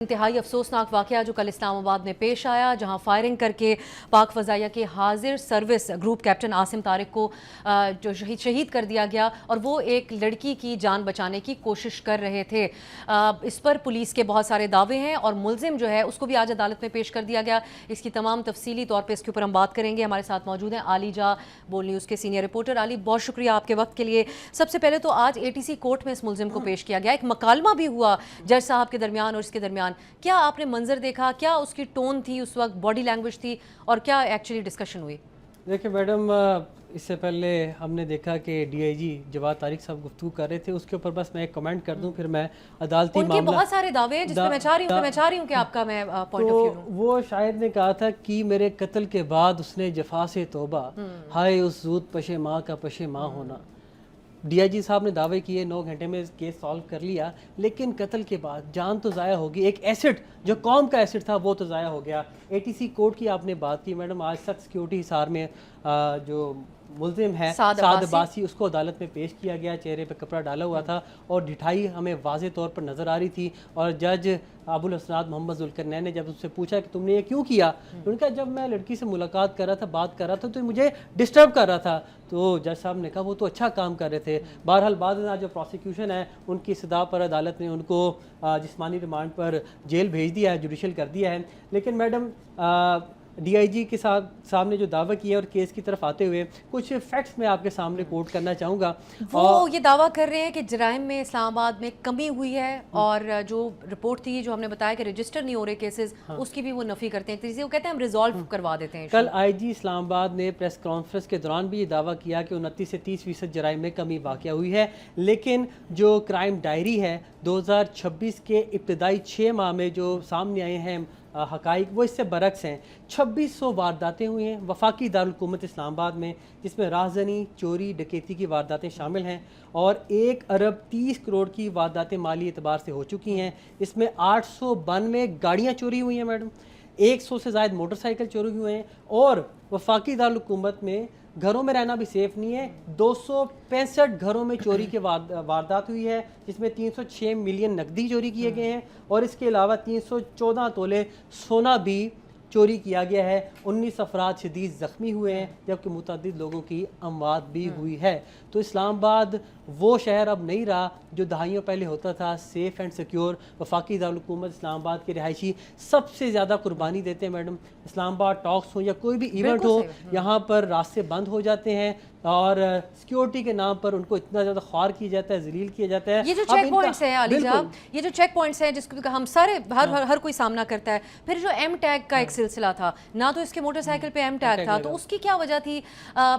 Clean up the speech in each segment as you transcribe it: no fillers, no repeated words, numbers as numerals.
इंतहाई अफसोसनाक वाक़या जो कल इस्लामाबाद में पेश आया, जहां फायरिंग करके पाक फ़ज़ाइया के हाजिर service group captain Asim Tariq को जो शहीद कर दिया गया और वो एक लड़की की जान बचाने की कोशिश कर रहे थे। इस पर पुलिस के बहुत सारे दावे हैं और मुलजिम जो है उसको भी आज अदालत में पेश कर दिया गया। इसकी तमाम तफसीली तौर पर इसके ऊपर हम बात करेंगे। हमारे साथ मौजूद हैं आली जा, बोल न्यूज़ के सीनियर रिपोर्टर। आली, बहुत शुक्रिया आपके वक्त के लिए। सबसे पहले तो आज ATC कोर्ट में इस मुलजिम को पेश किया गया, एक मकालमा भी हुआ जज साहब के दरमियान और इसके दरमियान। क्या आपने मंजर देखा, क्या उसकी टोन थी उस वक्त, बॉडी लैंग्वेज थी और क्या एक्चुअली डिस्कशन हुई? देखिए मैडम, इससे पहले हमने देखा कि DIG जवाद तारिक साहब गुफ्तगू कर रहे थे, उसके ऊपर बस मैं एक कमेंट कर दूं, फिर मैं अदालती उनके मामला बहुत सारे दावे हैं जिसमें मैं चाह रही हूं कि आपका मैं पॉइंट ऑफ व्यू लूं। वो शायद ने कहा था कि मेरे कत्ल के बाद उसने जफा से तौबा, हाय उस जूद पशे माँ का पशे माँ होना। DIG साहब ने दावे किए 9 घंटे में केस सॉल्व कर लिया, लेकिन कत्ल के बाद जान तो ज़ाया होगी, एक एसेट जो कौम का एसेट था वो तो ज़ाया हो गया। ATC कोर्ट की आपने बात की मैडम, आज सख्त सिक्योरिटी हिसार में जो मुलजिम है साद अब्बासी, उसको अदालत में पेश किया गया। चेहरे पे कपड़ा डाला हुआ था और ढिठाई हमें वाज़े तौर पर नज़र आ रही थी। और जज अबुल हसनात मोहम्मद जुल्करनैन ने जब उससे पूछा कि तुमने ये क्यों किया, तो उनका जब मैं लड़की से मुलाकात कर रहा था, बात कर रहा था, तो मुझे डिस्टर्ब कर रहा था। तो जज साहब ने कहा वो तो अच्छा काम कर रहे थे। बहरहाल बाद में जो प्रोसिक्यूशन है उनकी सदा पर अदालत ने उनको जिस्मानी रिमांड पर जेल भेज दिया है, जुडिशल कर दिया है। लेकिन मैडम DIG के सामने जो दावा किया और केस की तरफ आते हुए कुछ फैक्ट्स मैं आपके सामने कोट करना चाहूँगा। वो ये दावा कर रहे हैं कि जराइम में इस्लामाबाद में कमी हुई है और जो रिपोर्ट थी, जो हमने बताया कि रजिस्टर नहीं हो रहे केसेस, उसकी भी वो नफ़ी करते हैं। वो कहते हैं हम रिजॉल्व करवा देते हैं। कल IG इस्लामाबाद ने प्रेस कॉन्फ्रेंस के दौरान भी ये दावा किया कि 29 से 30% जराइम में कमी वाक़या हुई है, लेकिन जो क्राइम डायरी है 2026 के इब्तदाई 6 माह में जो सामने आए हैं हकाइक, वो इससे बरक्स हैं। 2600 वारदातें हुई हैं वफाकी दारुल हुकूमत इस्लामाबाद में, जिसमें राहज़नी, चोरी, डकैती की वारदातें शामिल हैं और 1 अरब 30 करोड़ की वारदातें माली एतबार से हो चुकी हैं। इसमें 892 गाड़ियाँ चोरी हुई हैं मैडम, 100 से ज़ायद मोटरसाइकिल चोरी हुए हैं और वफाकी दारुल हुकूमत में घरों में रहना भी सेफ नहीं है। 265 घरों में चोरी के वारदात हुई है, जिसमें 306 मिलियन नकदी चोरी किए गए हैं और इसके अलावा 314 तोले सोना भी चोरी किया गया है। 19 अफराद शदीद ज़ख्मी हुए हैं, जबकि मुतअद्दिद लोगों की अमवात भी हुई है। तो इस्लामाबाद वो शहर अब नहीं रहा जो दहाइयों पहले होता था, सेफ़ एंड सिक्योर। वफाकी दारुल हुकूमत इस्लामाबाद के रिहायशी सबसे ज़्यादा कुर्बानी देते हैं मैडम। इस्लामाबाद टॉक्स हो या कोई भी इवेंट हो, यहाँ पर रास्ते बंद हो जाते हैं और सिक्योरिटी के नाम पर उनको इतना ज़्यादा ख्वार किया जाता है, जलील किया जाता है। ये जो चेक पॉइंट्स हैं आली साहब, ये जो चेक पॉइंट्स हैं जिसको हम सारे हर कोई सामना करता है, फिर जो M टैग का एक सिलसिला था ना, तो इसके मोटरसाइकिल पे M टैग था, तो उसकी क्या वजह थी?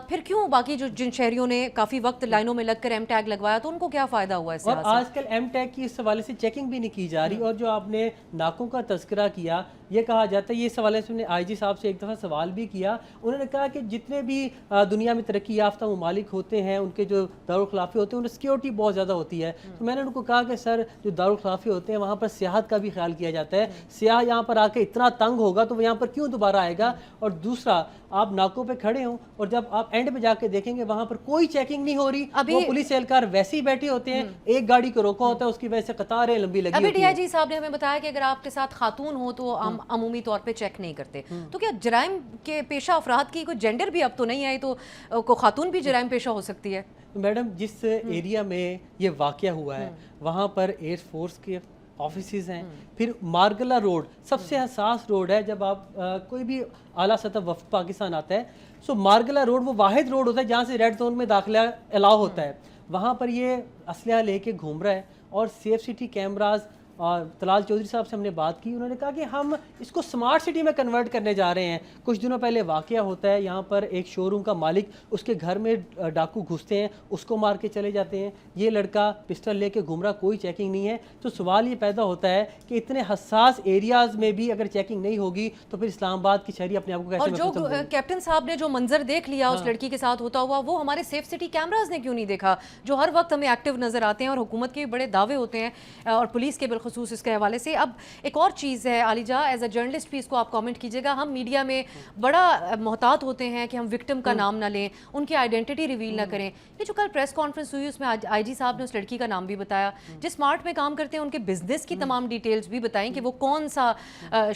फिर क्यों बाकी जो जिन शहरियों ने काफ़ी वक्त लाइनों में लगकर M टैग लगवाया, तो उनको क्या फ़ायदा हुआ इससे? और आजकल M टैग की इस हवाले से चेकिंग भी नहीं की जा रही। और जो आपने नाकों का तज़किरा किया, ये कहा जाता है, ये सवाल से IG साहब से एक दफ़ा सवाल भी किया, उन्होंने कहा कि जितने भी दुनिया में तरक्की याफ्ता ममालिक होते हैं, उनके जो दारुल खिलाफे होते हैं, उनकी सिक्योरिटी बहुत ज़्यादा होती है। तो मैंने उनको कहा कि सर, जो दारुल खिलाफे होते हैं वहाँ पर सियाहत का भी ख्याल किया जाता है। सियाह यहाँ पर आके इतना तंग होगा तो वो यहाँ पर क्यों दोबारा आएगा? और दूसरा, आप नाकों पे खड़े हों और जब आप एंड में जाके देखेंगे वहाँ पर कोई चेकिंग नहीं हो रही, वो पुलिस एहलकार वैसे ही बैठे होते हैं, एक गाड़ी को रोका होता है, उसकी वजह से कतारें लंबी लगी होती हैं। DIG साहब ने हमें बताया कि अगर आपके साथ खातून हो तो हम अमूमी तौर पे चेक नहीं करते। तो क्या जराइम के पेशा अफराद की कोई जेंडर भी अब तो नहीं आई, तो को खातून भी जराइम पेशा हो सकती है? मैडम, जिस एरिया में ये वाक़या हुआ है वहाँ पर एयरफोर्स के ऑफिसेज हैं, फिर मार्गला रोड सबसे हसास रोड है। जब आप कोई भी आला सतह वफ़द पाकिस्तान आता है, सो मार्गला रोड वो वाहिद रोड होता है जहाँ से रेड जोन में दाखिला अलाउ होता है। वहाँ पर ये असलहा लेके घूम रहा है और सेफ सिटी कैमराज और तलाल चौधरी साहब से हमने बात की, उन्होंने कहा कि हम इसको स्मार्ट सिटी में कन्वर्ट करने जा रहे हैं। कुछ दिनों पहले वाक़या होता है, यहाँ पर एक शोरूम का मालिक, उसके घर में डाकू घुसते हैं, उसको मार के चले जाते हैं। ये लड़का पिस्टल लेके घूम रहा, कोई चेकिंग नहीं है। तो सवाल ये पैदा होता है कि इतने हसास एरियाज़ में भी अगर चेकिंग नहीं होगी तो फिर इस्लामाबाद की शहरी अपने आप को कैसे? और जो कैप्टन साहब ने जो मंजर देख लिया उस लड़की के साथ होता हुआ, वो हमारे सेफ सिटी कैमराज ने क्यों नहीं देखा, जो हर वक्त हमें एक्टिव नज़र आते हैं और हुकूमत के बड़े दावे होते हैं और पुलिस के بالخصوص اس کے حوالے سے. اب ایک اور چیز ہے عالیجا, ایز اے جرنلسٹ بھی اس کو آپ کامنٹ کیجیے گا, ہم میڈیا میں بڑا محتاط ہوتے ہیں کہ ہم وکٹم کا نام نہ لیں, ان کی آئیڈینٹی ریویل نہ کریں. یہ جو کل پریس کانفرنس ہوئی اس میں آئی جی صاحب نے اس لڑکی کا نام بھی بتایا, جس مارٹ میں کام کرتے ہیں ان کے بزنس کی تمام ڈیٹیلز بھی بتائیں کہ وہ کون سا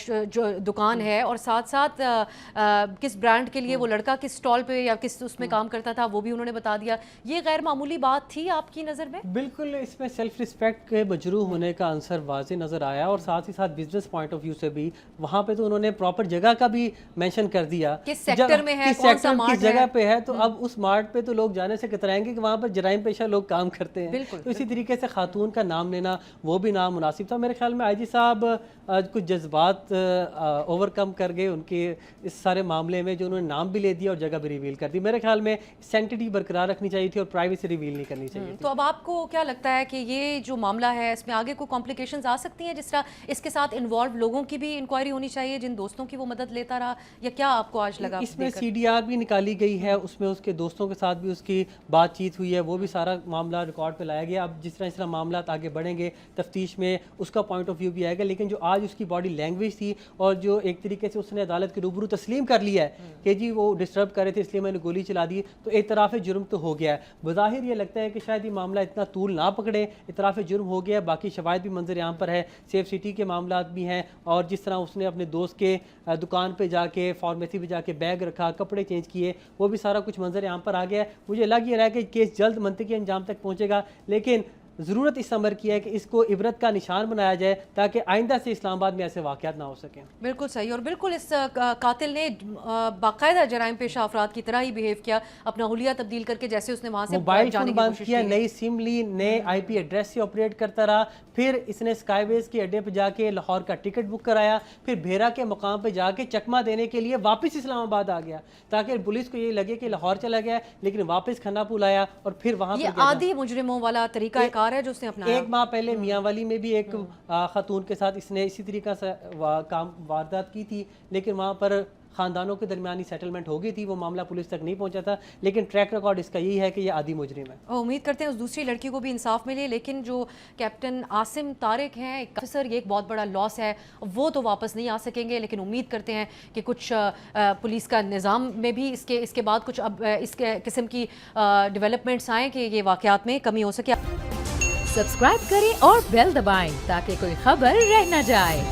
جو دکان ہے, اور ساتھ ساتھ کس برانڈ کے لیے وہ لڑکا کس اسٹال پہ یا کس اس میں کام کرتا تھا وہ بھی انہوں نے بتا دیا. یہ غیر معمولی بات تھی آپ کی نظر میں؟ بالکل, اس میں سیلف رسپیکٹ کے مجروح ہونے کا عنصر واضح نظر آیا, اور ساتھ ہی ساتھ بزنس پوائنٹ آف ویو سے بھی وہاں پہ تو انہوں نے پراپر جگہ کا بھی مینشن کر دیا کس سیکٹر میں ہے, کس کون سا سیکٹر مارٹ کس جگہ پہ ہے. تو اب اس مارٹ پہ تو لوگ جانے سے کترائیں گے کہ وہاں پر جرائم پیشہ لوگ کام کرتے ہیں. تو اسی طریقے سے خاتون کا نام لینا وہ بھی نام مناسب تھا. میرے خیال میں آئی جی صاحب کچھ جذبات اوور کم کر گئے ان کے اس سارے معاملے میں, جو انہوں نے نام بھی لے دیا اور جگہ بھی ریویل کر دی. میرے خیال میں سینٹیٹی برقرار رکھنی چاہیے تھی اور پرائیویسی ریویل نہیں کرنی چاہیے تھی. تو اب آپ کو کیا لگتا ہے کہ یہ جو معاملہ ہے اس میں آگے کوئی کمپلیکیشنز آ سکتی ہیں, جس طرح اس کے ساتھ انوالو لوگوں کی بھی انکوائری ہونی چاہیے جن دوستوں کی وہ مدد لیتا رہا, یا کیا آپ کو آج لگا؟ اس میں سی ڈی آر بھی نکالی گئی ہے, اس میں اس کے دوستوں کے ساتھ بھی اس کی بات چیت ہوئی ہے, وہ بھی سارا معاملہ ریکارڈ پہ لایا گیا. اب جس طرح معاملات آگے بڑھیں گے تفتیش میں اس کا پوائنٹ آف ویو بھی آئے گا. لیکن جو آج اس کی باڈی لینگویج تھی اور جو ایک طریقے سے اس نے عدالت کے روبرو تسلیم کر لیا ہے کہ جی وہ ڈسٹرب کر رہے تھے اس لیے میں نے گولی چلا دی, تو اعتراف جرم تو ہو گیا ہے. بظاہر یہ لگتا ہے کہ شاید یہ معاملہ اتنا طول نہ پکڑے, اعتراف جرم ہو گیا. باقی شواہد بھی منظر عام پر ہے, سیف سٹی کے معاملات بھی ہیں, اور جس طرح اس نے اپنے دوست کے دکان پہ جا کے فارمیسی پہ جا کے بیگ رکھا, کپڑے چینج کیے, وہ بھی سارا کچھ منظر عام پر آ گیا ہے. مجھے لگ یہ رہا ہے کہ کیس جلد منطقی انجام تک پہنچے گا, لیکن ضرورت اس امر کی ہے کہ اس کو عبرت کا نشان بنایا جائے تاکہ آئندہ سے اسلام آباد میں ایسے واقعات نہ ہو سکیں. بالکل صحیح, اور بالکل اس قاتل نے باقاعدہ جرائم پیشہ افراد کی طرح ہی بیہیو کیا, اپنا حلیہ تبدیل کر کے جیسے اس نے وہاں سے موبائل جانے فون کی بند کوشش کیا, کی. نئی سم لی, نئے آئی پی ایڈریس سے آپریٹ کرتا رہا, پھر اس نے اسکائی ویز کے اڈے پہ جا کے لاہور کا ٹکٹ بک کرایا, پھر بھیرا کے مقام پہ جا کے چکمہ دینے کے لیے واپس اسلام آباد آ گیا تاکہ پولیس کو یہ لگے کہ لاہور چلا گیا, لیکن واپس کھنا پول آیا اور پھر وہاں یہ عادی مجرموں والا طریقہ کار ہے جو اس نے اپنایا. ایک ماہ پہلے میاں والی میں بھی ایک خاتون کے ساتھ اس نے اسی طریقہ سے واردات کی تھی, لیکن وہاں پر خاندانوں کے درمیانی سیٹلمنٹ ہو گئی تھی, وہ معاملہ پولیس تک نہیں پہنچا تھا. لیکن ٹریک ریکارڈ اس کا یہی ہے کہ یہ عادی مجرم ہے. امید کرتے ہیں اس دوسری لڑکی کو بھی انصاف ملے, لیکن جو کیپٹن عاصم طارق ہیں ایک افسر, یہ ایک بہت بڑا لاس ہے, وہ تو واپس نہیں آ سکیں گے. لیکن امید کرتے ہیں کہ کچھ پولیس کا نظام میں بھی اس کے بعد کچھ اب اس قسم کی ڈیولپمنٹس آئیں کہ یہ واقعات میں کمی ہو سکے. سبسکرائب کریں اور بیل دبائیں تاکہ کوئی خبر رہ نہ جائے.